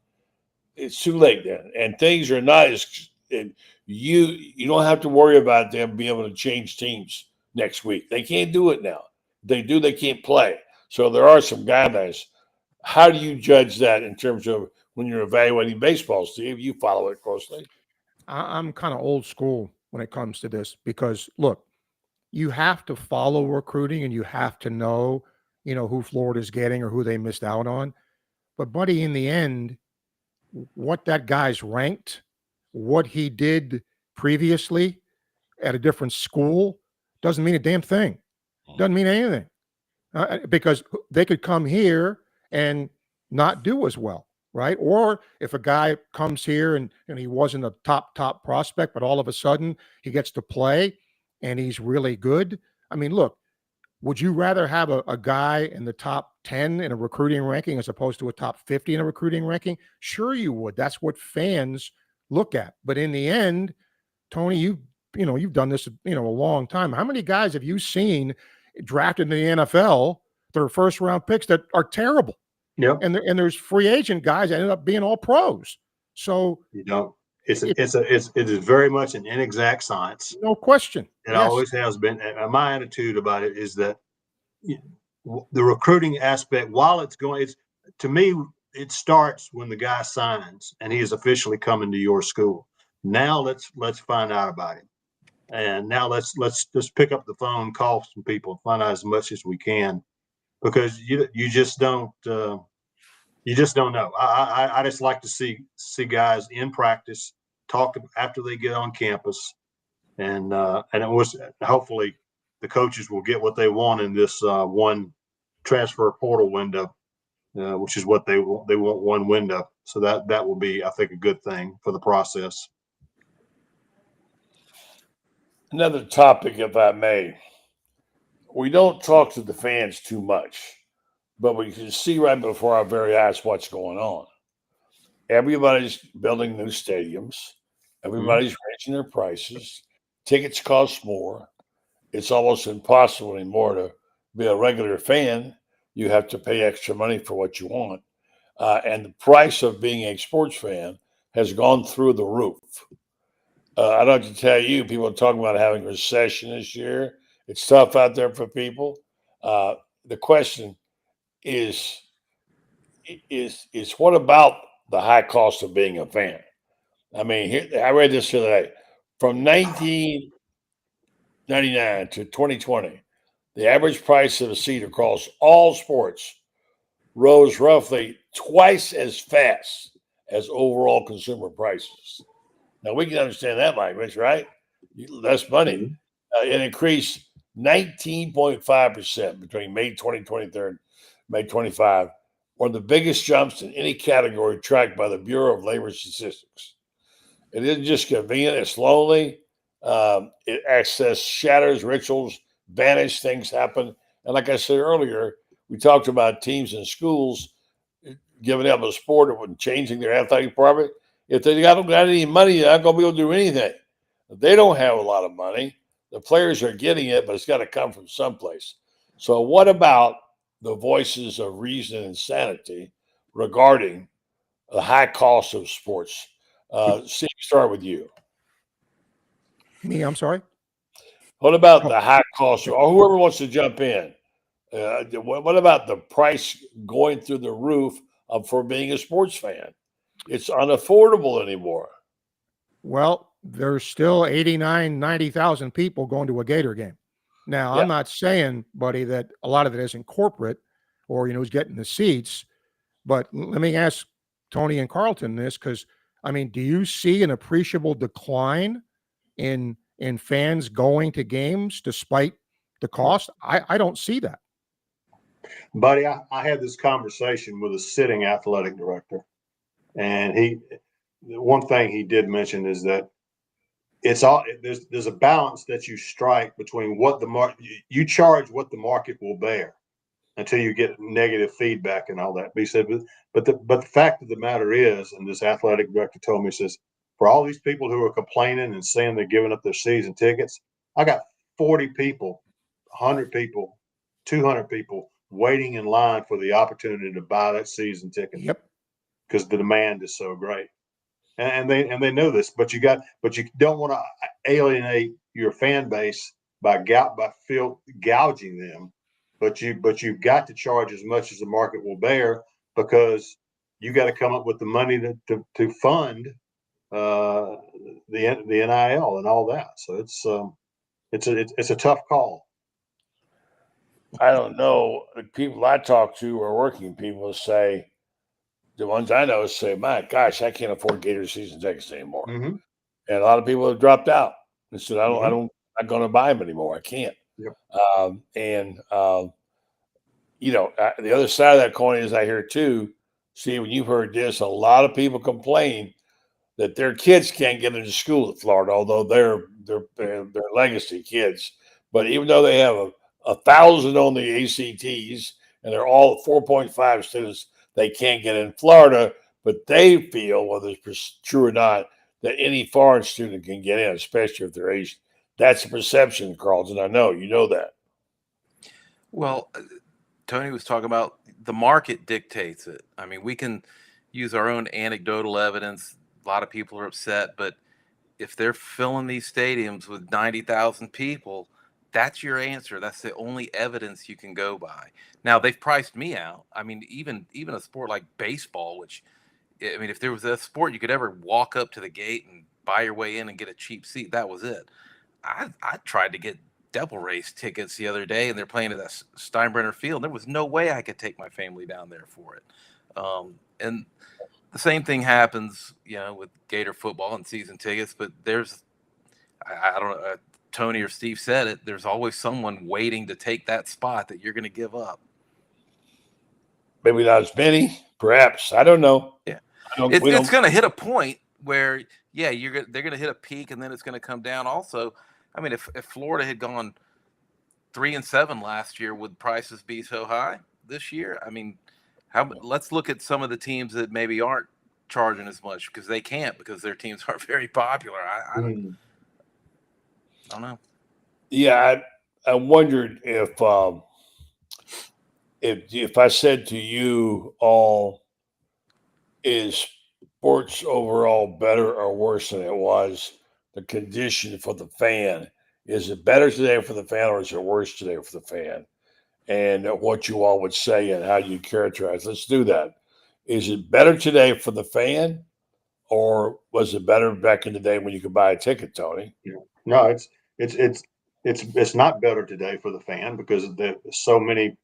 it. It's too late then. And things are not as you don't have to worry about them being able to change teams next week. They can't do it now. If they do, they can't play. So there are some guidelines. How do you judge that in terms of when you're evaluating baseball, Steve? You follow it closely. I'm kind of old school when it comes to this because, look, you have to follow recruiting and you have to know, who Florida's getting or who they missed out on. But, buddy, in the end, what that guy's ranked, what he did previously at a different school doesn't mean a damn thing. Doesn't mean anything because they could come here and not do as well. Right. Or if a guy comes here and he wasn't a top prospect, but all of a sudden he gets to play and he's really good. I mean, look, would you rather have a guy in the top 10 in a recruiting ranking as opposed to a top 50 in a recruiting ranking? Sure, you would. That's what fans look at. But in the end, Tony, you've done this, a long time. How many guys have you seen drafted in the NFL that are first round picks that are terrible? Yeah, and there's free agent guys that ended up being all pros. So it is very much an inexact science. No question. It always has been. And my attitude about it is that the recruiting aspect, while to me, it starts when the guy signs and he is officially coming to your school. Now let's find out about him. And now let's just pick up the phone, call some people, find out as much as we can. Because you just don't know. I just like to see guys in practice, talk after they get on campus, and it was hopefully the coaches will get what they want in this one transfer portal window, which is what they want. They want one window, so that will be, I think, a good thing for the process. Another topic, if I may. We don't talk to the fans too much, but we can see right before our very eyes what's going on. Everybody's building new stadiums. Everybody's raising their prices. Tickets cost more. It's almost impossible anymore to be a regular fan. You have to pay extra money for what you want. And the price of being a sports fan has gone through the roof. I don't have to tell you, people are talking about having a recession this year. It's tough out there for people. The question is what about the high cost of being a fan? I mean, I read this the other day. From 1999 to 2020, the average price of a seat across all sports rose roughly twice as fast as overall consumer prices. Now, we can understand that language, right? Less money. It increased 19.5% between May 2023 and May 25, one of the biggest jumps in any category tracked by the Bureau of Labor Statistics. It isn't just convenient, it's lonely. Access shatters, rituals vanish, things happen. And like I said earlier, we talked about teams and schools giving up a sport and changing their athletic department. If they don't got any money, they're not going to be able to do anything. They don't have a lot of money. The players are getting it, but it's got to come from someplace. So what about the voices of reason and sanity regarding the high cost of sports? Steve, start with you. Me, I'm sorry. What about the high cost, or whoever wants to jump in? What about the price going through the roof for being a sports fan? It's unaffordable anymore. Well, there's still 89, 90,000 people going to a Gator game. Now, Yeah. I'm not saying, buddy, that a lot of it isn't corporate or, who's getting the seats. But let me ask Tony and Carlton this, because, I mean, do you see an appreciable decline in fans going to games despite the cost? I don't see that. Buddy, I had this conversation with a sitting athletic director, and one thing he did mention is that there's a balance that you strike between what the market, you charge what the market will bear until you get negative feedback and all that. But he said, but the fact of the matter is, and this athletic director told me, he says, for all these people who are complaining and saying they're giving up their season tickets, I got 40 people, 100 people, 200 people waiting in line for the opportunity to buy that season ticket. Yep. Because the demand is so great. And they know this, but you don't want to alienate your fan base by gouging them, but you've got to charge as much as the market will bear, because you got to come up with the money to fund the NIL and all that. So it's a tough call. I don't know. The people I talk to are working people say, the ones I know say, my gosh, I can't afford Gator season tickets anymore. Mm-hmm. And a lot of people have dropped out and said, Mm-hmm. I'm not going to buy them anymore. I can't. Yep. The other side of that coin is I hear too, see, when you've heard this, a lot of people complain that their kids can't get into school at Florida, although they're legacy kids. But even though they have 1,000 on the ACTs and they're all 4.5 students, they can't get in Florida, but they feel, whether it's true or not, that any foreign student can get in, especially if they're Asian. That's the perception, Carlton. I know you know that. Well, Tony was talking about the market dictates it. I mean, we can use our own anecdotal evidence. A lot of people are upset, but if they're filling these stadiums with 90,000 people, that's your answer. That's the only evidence you can go by. Now, they've priced me out. I mean, even a sport like baseball, which, I mean, if there was a sport you could ever walk up to the gate and buy your way in and get a cheap seat, that was it. I tried to get Devil Race tickets the other day, and they're playing at that Steinbrenner Field. There was no way I could take my family down there for it. And the same thing happens, with Gator football and season tickets. But I don't know, Tony or Steve said it, there's always someone waiting to take that spot that you're going to give up. Maybe not as many, perhaps. I don't know. Yeah, it's going to hit a point where, they're going to hit a peak, and then it's going to come down. Also, I mean, if Florida had gone 3-7 last year, would prices be so high this year? I mean, let's look at some of the teams that maybe aren't charging as much because they can't, because their teams aren't very popular. I don't know. Yeah, I wondered if I said to you all, is sports overall better or worse than it was? The condition for the fan, is it better today for the fan, or is it worse today for the fan? And what you all would say and how you characterize. Let's do that. Is it better today for the fan, or was it better back in the day when you could buy a ticket, Tony? Yeah. No, it's not better today for the fan, because so many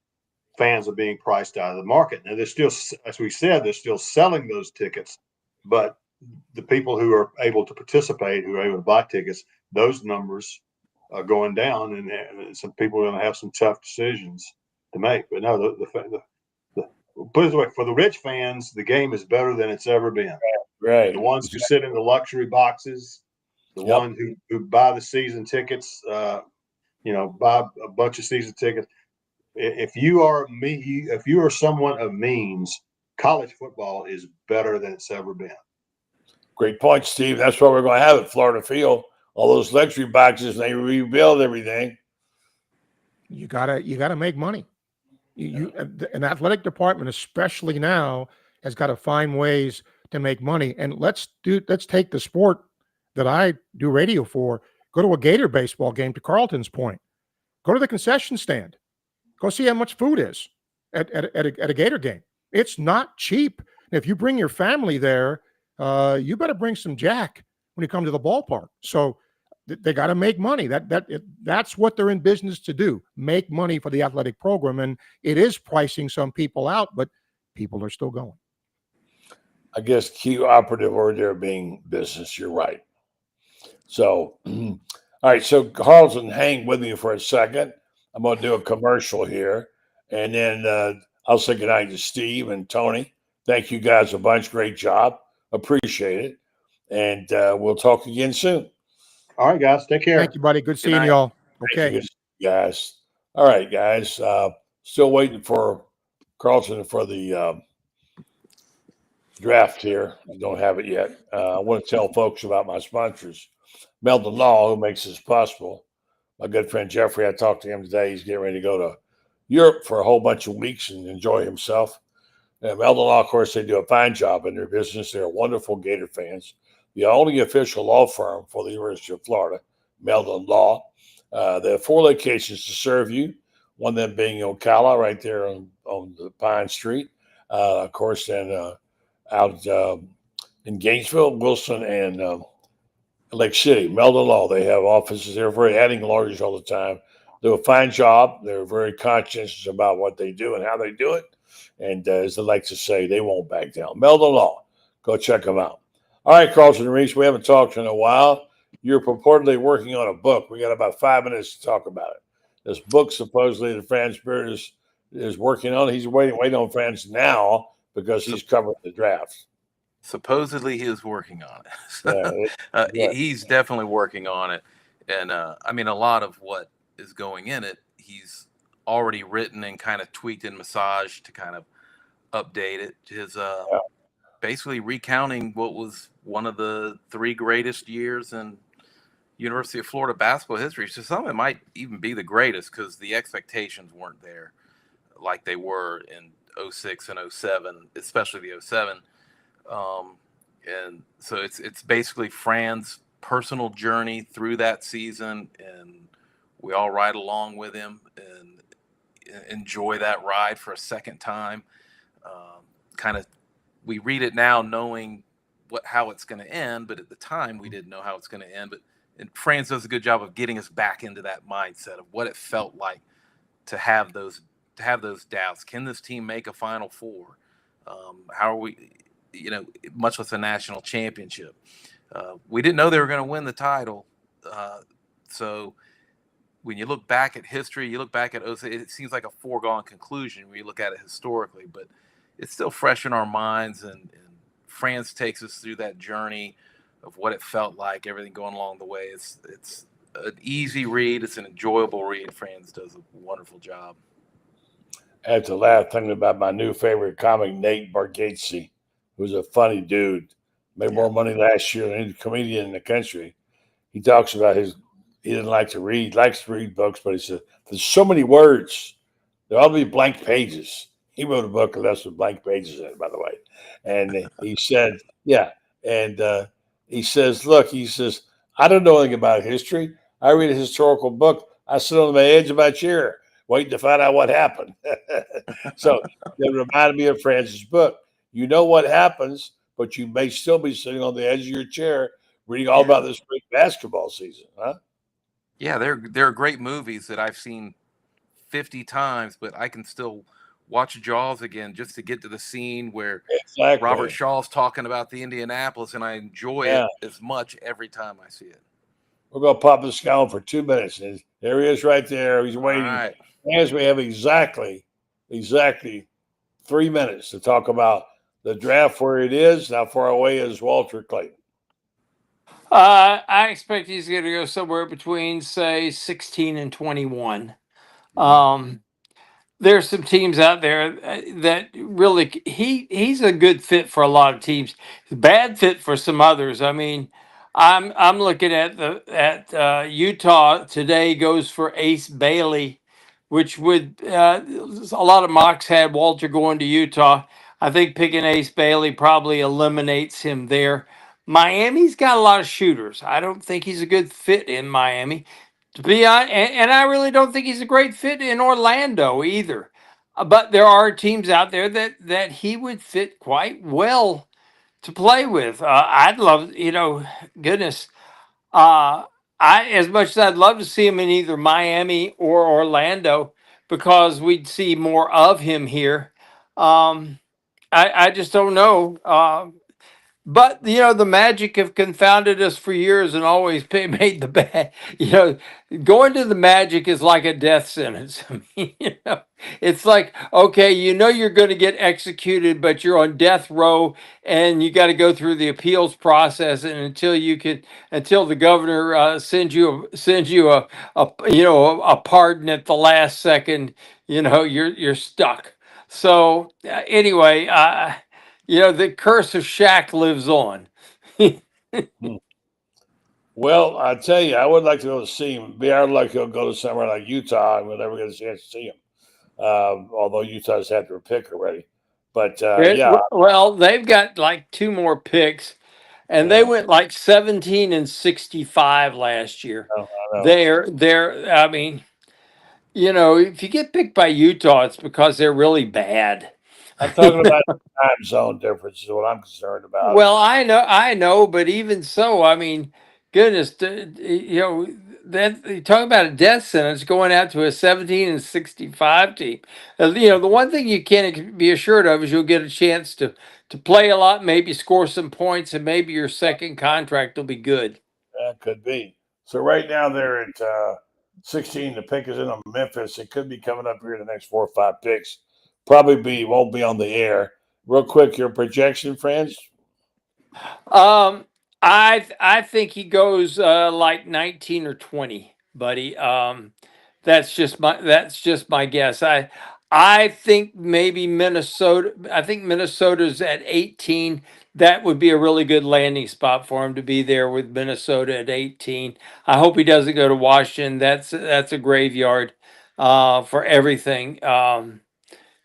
fans are being priced out of the market. Now, they're still, as we said, they're still selling those tickets, but the people who are able to participate, who are able to buy tickets, those numbers are going down, and some people are going to have some tough decisions to make. But no, put it this way, for the rich fans, the game is better than it's ever been. Right. The ones who sit in the luxury boxes, the ones who buy the season tickets, buy a bunch of season tickets, if you are someone of means, college football is better than it's ever been. Great point, Steve. That's what we're going to have at Florida Field. All those luxury boxes, and they rebuild everything. You gotta make money. An athletic department, especially now, has got to find ways to make money. And let's take the sport that I do radio for. Go to a Gator baseball game. To Carlton's point, go to the concession stand. Go see how much food is at a Gator game. It's not cheap. And if you bring your family there, you better bring some Jack when you come to the ballpark. So they got to make money. That's what they're in business to do. Make money for the athletic program, and it is pricing some people out, but people are still going. I guess key operative word there being business. You're right. So, all right. So Carlton, hang with me for a second. I'm going to do a commercial here, and then I'll say goodnight to Steve and Tony. Thank you guys a bunch. Great job. Appreciate it. And we'll talk again soon. All right, guys. Take care. Thank you, buddy. Good seeing y'all. Okay. Thank you, guys. All right, guys. Still waiting for Carlton for the draft here. I don't have it yet. I want to tell folks about my sponsors. Meldon Law, who makes this possible. My good friend Jeffrey, I talked to him today. He's getting ready to go to Europe for a whole bunch of weeks and enjoy himself. And Meldon Law, of course, they do a fine job in their business. They're wonderful Gator fans. The only official law firm for the University of Florida, Meldon Law. They have 4 locations to serve you, one of them being Ocala, right there on the Pine Street. Of course, then out in Gainesville, Wilson, and Lake City. Meldon Law, they have offices there. Very adding lawyers all the time. They do a fine job. They're very conscientious about what they do and how they do it. And as they like to say, they won't back down. Meldon Law, go check them out. All right, Carlton and Reese, we haven't talked in a while. You're purportedly working on a book. We got about 5 minutes to talk about it. This book supposedly that Franz Beard is working on. He's waiting on Franz now because he's covering the draft. Supposedly he is working on it. He's definitely working on it. And I mean, a lot of what is going in it, he's already written and kind of tweaked and massaged to kind of update it. His basically recounting what was one of the 3 greatest years in University of Florida basketball history. So some of it might even be the greatest because the expectations weren't there like they were in 06 and 07, especially the 07. And so it's basically Fran's personal journey through that season, and we all ride along with him and enjoy that ride for a second time. We read it now knowing how it's going to end, but at the time we didn't know how it's going to end. And Franz does a good job of getting us back into that mindset of what it felt like to have those doubts. Can this team make a Final Four? How are we? Much less a national championship. We didn't know they were going to win the title. So when you look back at history, you look back at 06, it seems like a foregone conclusion when you look at it historically, but it's still fresh in our minds. And Franz takes us through that journey of what it felt like, everything going along the way. It's an easy read. It's an enjoyable read. Franz does a wonderful job. I have to laugh thinking about my new favorite comic, Nate Bargatze, who's a funny dude. Made more money last year than any comedian in the country. He talks about he didn't like to read, likes to read books, but he said, there's so many words. There ought to be blank pages. He wrote a book with blank pages in it, by the way. And he said, he says, I don't know anything about history. I read a historical book. I sit on the edge of my chair waiting to find out what happened. So it reminded me of Franz's book. You know what happens, but you may still be sitting on the edge of your chair reading all about this great basketball season, huh? Yeah, there are great movies that I've seen 50 times, but I can still watch Jaws again just to get to the scene where Robert Shaw's talking about the Indianapolis, and I enjoy it as much every time I see it. We're going to pop this guy on for 2 minutes. And there he is right there. He's waiting. Right. As we have exactly 3 minutes to talk about the draft, where it is, how far away is Walter Clayton? I expect he's going to go somewhere between, say, 16 and 21. there's some teams out there that really he's a good fit for a lot of teams. Bad fit for some others. I mean, I'm looking at Utah today goes for Ace Bailey, which would a lot of mocks had Walter going to Utah. I think picking Ace Bailey probably eliminates him there. Miami's got a lot of shooters. I don't think he's a good fit in Miami. To be honest, and I really don't think he's a great fit in Orlando either. But there are teams out there that he would fit quite well to play with. I'd love, goodness, uh, I as much as I'd love to see him in either Miami or Orlando because we'd see more of him here. Um, I just don't know. But the Magic have confounded us for years and always made the bad. Going to the Magic is like a death sentence. I mean, it's like, okay, you're going to get executed, but you're on death row, and you got to go through the appeals process, and until the governor sends you a pardon at the last second, you're stuck. So anyway. The curse of Shaq lives on. Well, I tell you, I would like to go to see him. Be our luck he'll go to somewhere like Utah, and we'll never get a chance to see him. Although Utah's had their pick already. But yeah, Well, they've got like two more picks, and they went like 17 and 65 last year. I know. They're. I mean, if you get picked by Utah, it's because they're really bad. I'm talking about time zone difference is what I'm concerned about. Well, I know, but even so, I mean, goodness, that you talk about a death sentence going out to a 17 and 65 team. The one thing you can't be assured of is you'll get a chance to play a lot, maybe score some points, and maybe your second contract will be good. That could be. So right now they're at 16. The pick is in on Memphis. It could be coming up here in the next 4 or 5 picks. Probably won't be on the air. Real quick, your projection, friends? I think he goes like 19 or 20, buddy. That's just my guess. I think maybe Minnesota. I think Minnesota's at 18. That would be a really good landing spot for him to be there with Minnesota at 18. I hope he doesn't go to Washington. That's a graveyard for everything.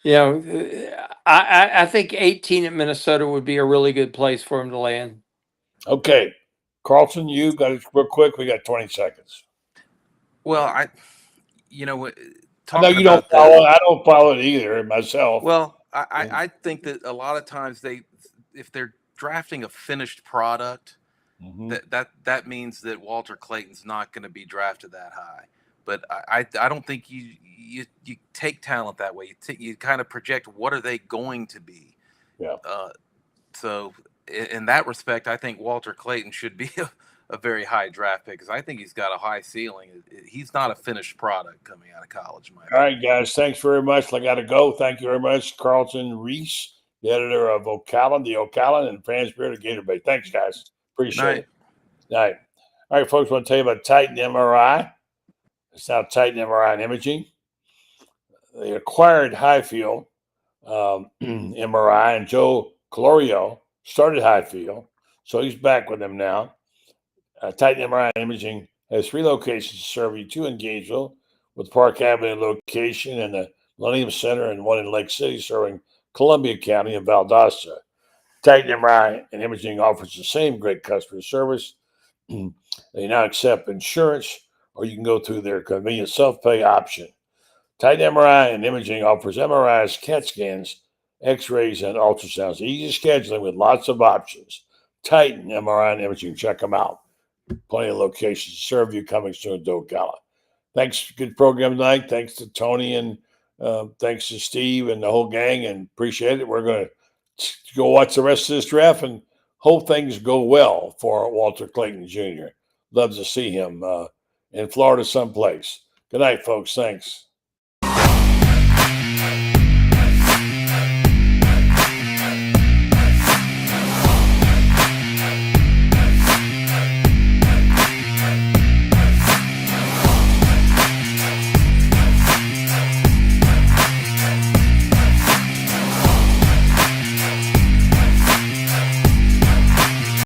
I think 18 at Minnesota would be a really good place for him to land. Okay. Carlton, you got it real quick. We got 20 seconds. Well, I know you don't follow. I don't follow it either myself. Well, I think that a lot of times if they're drafting a finished product, that means that Walter Clayton's not going to be drafted that high. But I don't think you take talent that way. You kind of project what are they going to be. Yeah. So in that respect, I think Walter Clayton should be a very high draft pick because I think he's got a high ceiling. He's not a finished product coming out of college. All right, guys. Thanks very much. I got to go. Thank you very much, Carlton Reese, the editor of Ocala, and Franz Beard of Gator Bay. Thanks, guys. Appreciate it. Night. All right, folks. I want to tell you about Titan MRI. It's now Titan MRI and Imaging. They acquired Highfield MRI, and Joe Colorio started Highfield, so he's back with them now. Titan MRI and Imaging has 3 locations to serve you: 2 in Gainesville with Park Avenue location and the Millennium Center, and 1 in Lake City serving Columbia County and Valdosta. Titan MRI and Imaging offers the same great customer service. They now accept insurance, or you can go through their convenient self-pay option. Titan MRI and Imaging offers MRIs, CAT scans, X-rays, and ultrasounds. Easy scheduling with lots of options. Titan MRI and Imaging. Check them out. Plenty of locations to serve you, coming soon to Ocala. Thanks. Good program tonight. Thanks to Tony, and thanks to Steve and the whole gang, and appreciate it. We're going to go watch the rest of this draft and hope things go well for Walter Clayton Jr. Love to see him in Florida someplace. Good night, folks. Thanks.